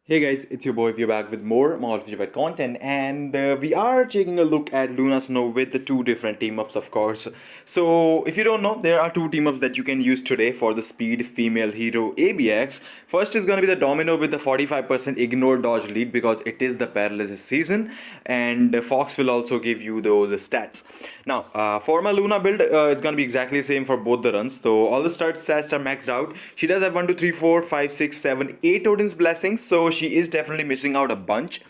Hey guys, it's your boy. We're back with more Feature content, and we are taking a look at Luna Snow with the two different team ups, of course. So, if you don't know, there are two team ups that you can use today for the speed female hero ABX. First is going to be the Domino with the 45% ignore dodge lead because it is the paralysis season, and Fox will also give you those stats. Now, for my Luna build, it's going to be exactly the same for both the runs. So, all the stats are maxed out. She does have 1, 2, 3, 4, 5, 6, 7, 8 Odin's blessings, so she is definitely missing out a bunch.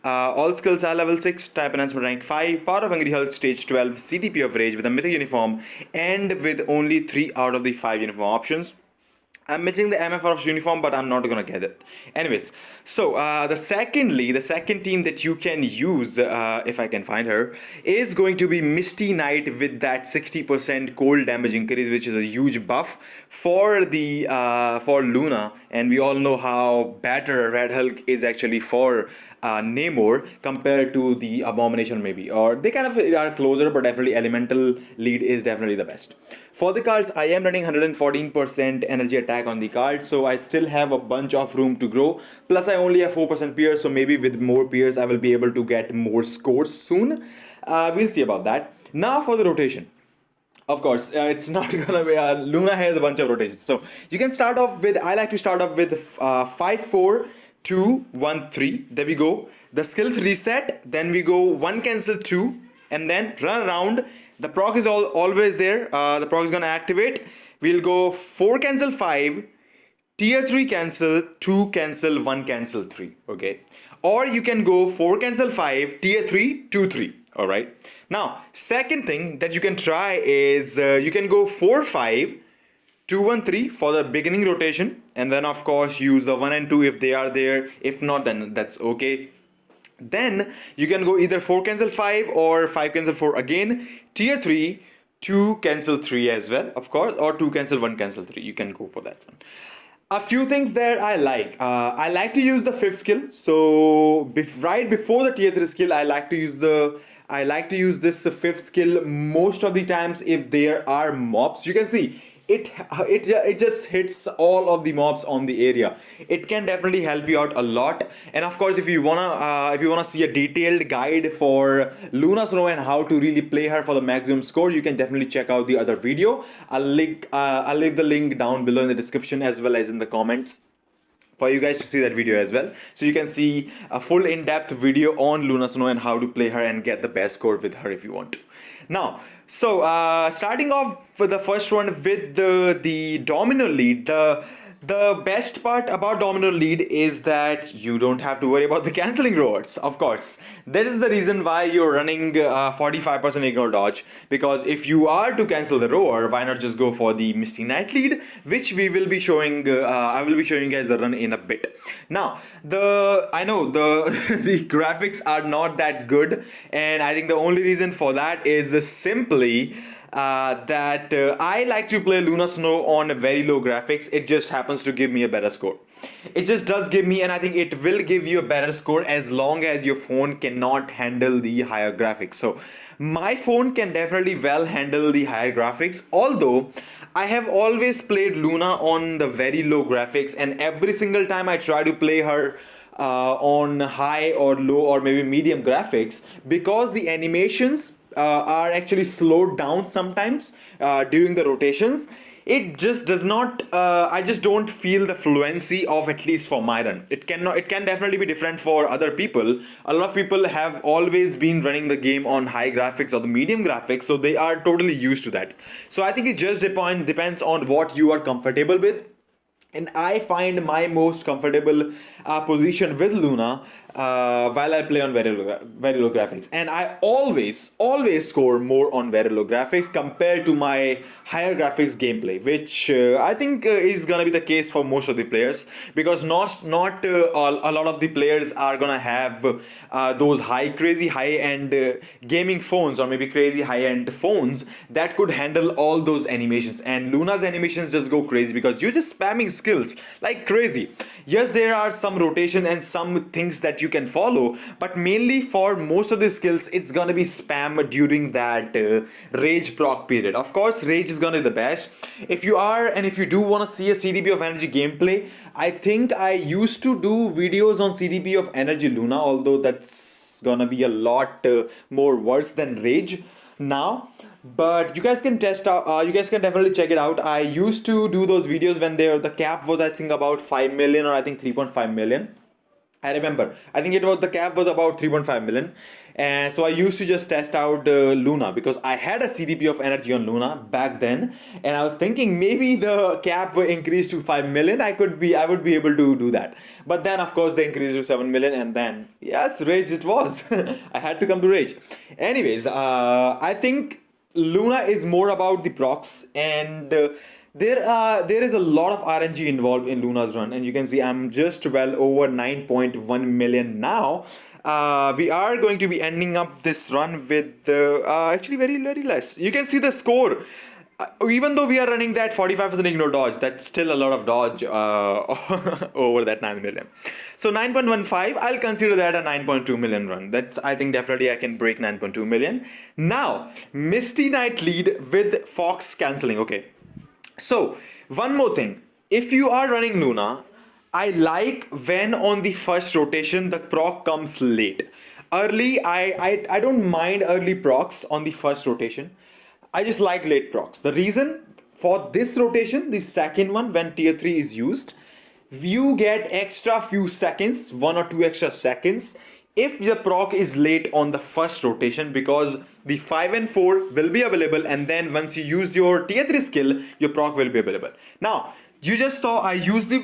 All skills are level 6, type enhancement rank 5, power of angry health stage 12, CTP of rage with a mythic uniform, and with only 3 out of the 5 uniform options. I'm missing the MFF uniform, but I'm not gonna get it. Anyways, so the second team that you can use, if I can find her, is going to be Misty Knight with that 60% cold damage increase, which is a huge buff for the for Luna, and we all know how better Red Hulk is actually for Namor compared to the Abomination, maybe, or they kind of are closer, but definitely Elemental Lead is definitely the best. For the cards, I am running 114% energy attack on the card, so I still have a bunch of room to grow. Plus, I only have 4% peers, so maybe with more peers, I will be able to get more scores soon. We'll see about that. Now for the rotation. Of course, it's not gonna be. Luna has a bunch of rotations, so you can start off with. I like to start off with 5, 4, 2, 1, 3. There we go. The skills reset. Then we go 1 cancel 2, and then run around. The proc is always there. The proc is gonna activate. We'll go 4 cancel 5, tier 3 cancel, 2 cancel, 1 cancel 3. Okay. Or you can go 4 cancel 5, tier 3, 2 3. Alright. Now, second thing that you can try is you can go 4 5, 2 1 3 for the beginning rotation, and then of course use the 1 and 2 if they are there. If not, then that's okay. Then you can go either 4 cancel 5 or 5 cancel 4 again, tier 3, 2 cancel 3 as well, of course, or 2 cancel 1 cancel 3. You can go for that one. A few things there I like. I like to use the fifth skill. So right before the tier 3 skill, I like to use this fifth skill most of the times if there are mobs. You can see it just hits all of the mobs on the area. It can definitely help you out a lot. And of course, if you wanna see a detailed guide for Luna Snow and how to really play her for the maximum score, you can definitely check out the other video. I'll leave the link down below in the description as well as in the comments for you guys to see that video as well, so you can see a full in-depth video on Luna Snow and how to play her and get the best score with her if you want to. Now, so starting off with the first one with the Domino Lead, the best part about Domino Lead is that you don't have to worry about the cancelling rewards. Of course, that is the reason why you're running 45% ignore dodge, because if you are to cancel the roar, why not just go for the Misty Knight lead, which we will be showing. I will be showing you guys the run in a bit. Now, I know the the graphics are not that good, and I think the only reason for that is simply that I like to play Luna Snow on very low graphics. It just happens to give me a better score. It just does give me, and I think it will give you a better score as long as your phone cannot handle the higher graphics. So my phone can definitely well handle the higher graphics, although I have always played Luna on the very low graphics, and every single time I try to play her on high or low or maybe medium graphics, because the animations are actually slowed down sometimes during the rotations, it just does not I just don't feel the fluency of, at least for my run. It can definitely be different for other people. A lot of people have always been running the game on high graphics or the medium graphics, so they are totally used to that. So I think it just depends on what you are comfortable with. And I find my most comfortable position with Luna while I play on very low graphics, and I always score more on very low graphics compared to my higher graphics gameplay, which I think is gonna be the case for most of the players, because not a lot of the players are gonna have those crazy high-end gaming phones, or maybe crazy high-end phones that could handle all those animations. And Luna's animations just go crazy because you're just spamming skills like crazy. Yes, there are some rotation and some things that you can follow, but mainly for most of the skills, it's gonna be spam during that rage proc period. Of course, rage is gonna be the best. If you do wanna see a CDB of energy gameplay, I think I used to do videos on CDB of energy Luna, although that's gonna be a lot more worse than rage now. But you guys can test out, you guys can definitely check it out. I used to do those videos when the cap was, I think, about 5 million, or I think 3.5 million. I remember, I think the cap was about 3.5 million, and so I used to just test out Luna, because I had a CDP of energy on Luna back then, and I was thinking maybe the cap will increase to 5 million. I would be able to do that, but then of course they increased to 7 million, and then yes, rage it was. I had to come to rage. Anyways, I think Luna is more about the procs, and there is a lot of RNG involved in Luna's run, and you can see I'm just well over 9.1 million now. We are going to be ending up this run with actually very less. You can see the score. Even though we are running that 45% ignore dodge, that's still a lot of dodge over that 9 million. So 9.15, I'll consider that a 9.2 million run. That's, I think definitely I can break 9.2 million. Now, Misty Knight lead with Fox cancelling. Okay. So, one more thing. If you are running Luna, I like when on the first rotation the proc comes late. Early, I don't mind early procs on the first rotation. I just like late procs. The reason for this rotation, the second one, when tier 3 is used, you get extra few seconds, 1 or 2 extra seconds, if the proc is late on the first rotation, because the 5 and 4 will be available, and then once you use your tier 3 skill, your proc will be available. Now, you just saw I used the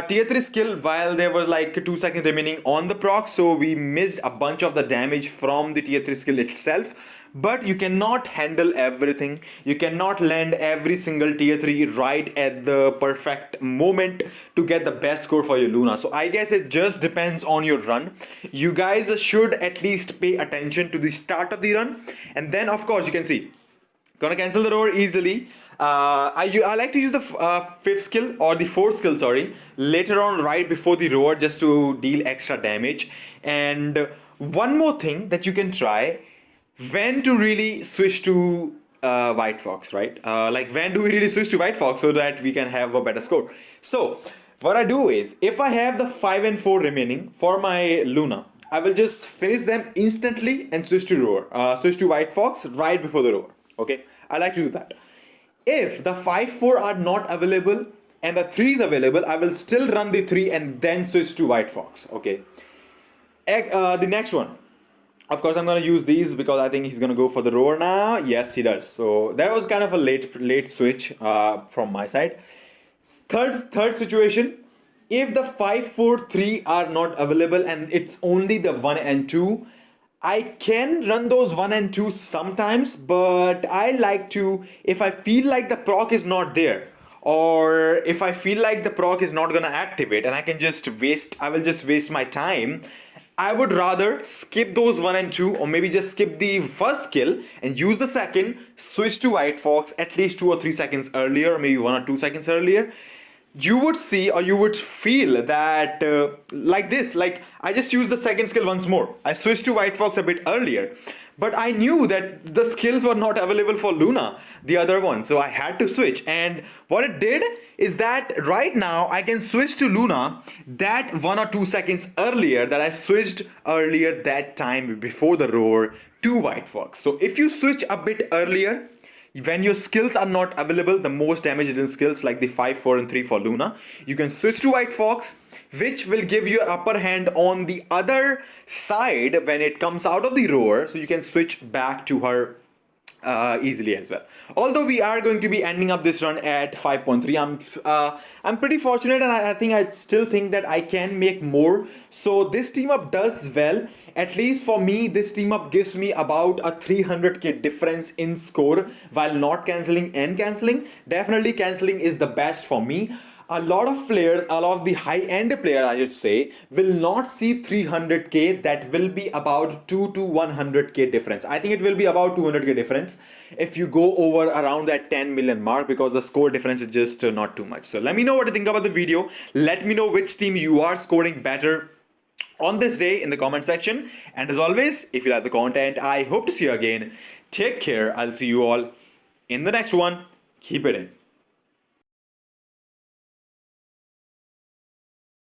tier 3 skill while there was like 2 seconds remaining on the proc, so we missed a bunch of the damage from the tier 3 skill itself. But you cannot handle everything. You cannot land every single tier 3 right at the perfect moment to get the best score for your Luna. So I guess it just depends on your run. You guys should at least pay attention to the start of the run. And then of course you can see, gonna cancel the roar easily. I like to use the 5th skill, or the 4th skill, sorry, later on right before the roar, just to deal extra damage. And one more thing that you can try, when to really switch to White Fox, right? Like when do we really switch to White Fox so that we can have a better score? So what I do is, if I have the 5 and 4 remaining for my Luna, I will just finish them instantly and switch to roar, switch to White Fox right before the roar. Okay, I like to do that. If the 5-4 are not available and the 3 is available, I will still run the 3 and then switch to White Fox. Okay. The next one. Of course, I'm going to use these because I think he's going to go for the roar now. Yes, he does. So that was kind of a late switch from my side. Third situation. If the 5, 4, 3 are not available and it's only the 1 and 2, I can run those 1 and 2 sometimes, but I like to, if I feel like the proc is not there, or if I feel like the proc is not going to activate and I will just waste my time, I would rather skip those 1 and 2, or maybe just skip the first skill and use the second, switch to White Fox at least 2 or 3 seconds earlier, or maybe 1 or 2 seconds earlier. You would see, or you would feel that like this, like I just used the second skill once more. I switched to White Fox a bit earlier, but I knew that the skills were not available for Luna, the other one, so I had to switch. And what it did is that right now I can switch to Luna that 1 or 2 seconds earlier that I switched earlier that time before the roar to White Fox. So if you switch a bit earlier, when your skills are not available, the most damage hidden skills like the 5, 4 and 3 for Luna, you can switch to White Fox, which will give you an upper hand on the other side when it comes out of the roar, so you can switch back to her easily as well. Although we are going to be ending up this run at 5.3, I'm pretty fortunate, and I still think that I can make more. So this team up does well, At least for me, this team up gives me about a 300k difference in score while not cancelling and cancelling. Definitely cancelling is the best for me. A lot of players, a lot of the high-end players I should say, will not see 300k. That will be about 2 to 100k difference. I think it will be about 200k difference if you go over around that 10 million mark, because the score difference is just not too much. So let me know what you think about the video. Let me know which team you are scoring better on this day in the comment section. And as always, if you like the content, I hope to see you again. Take care. I'll see you all in the next one. Keep it in.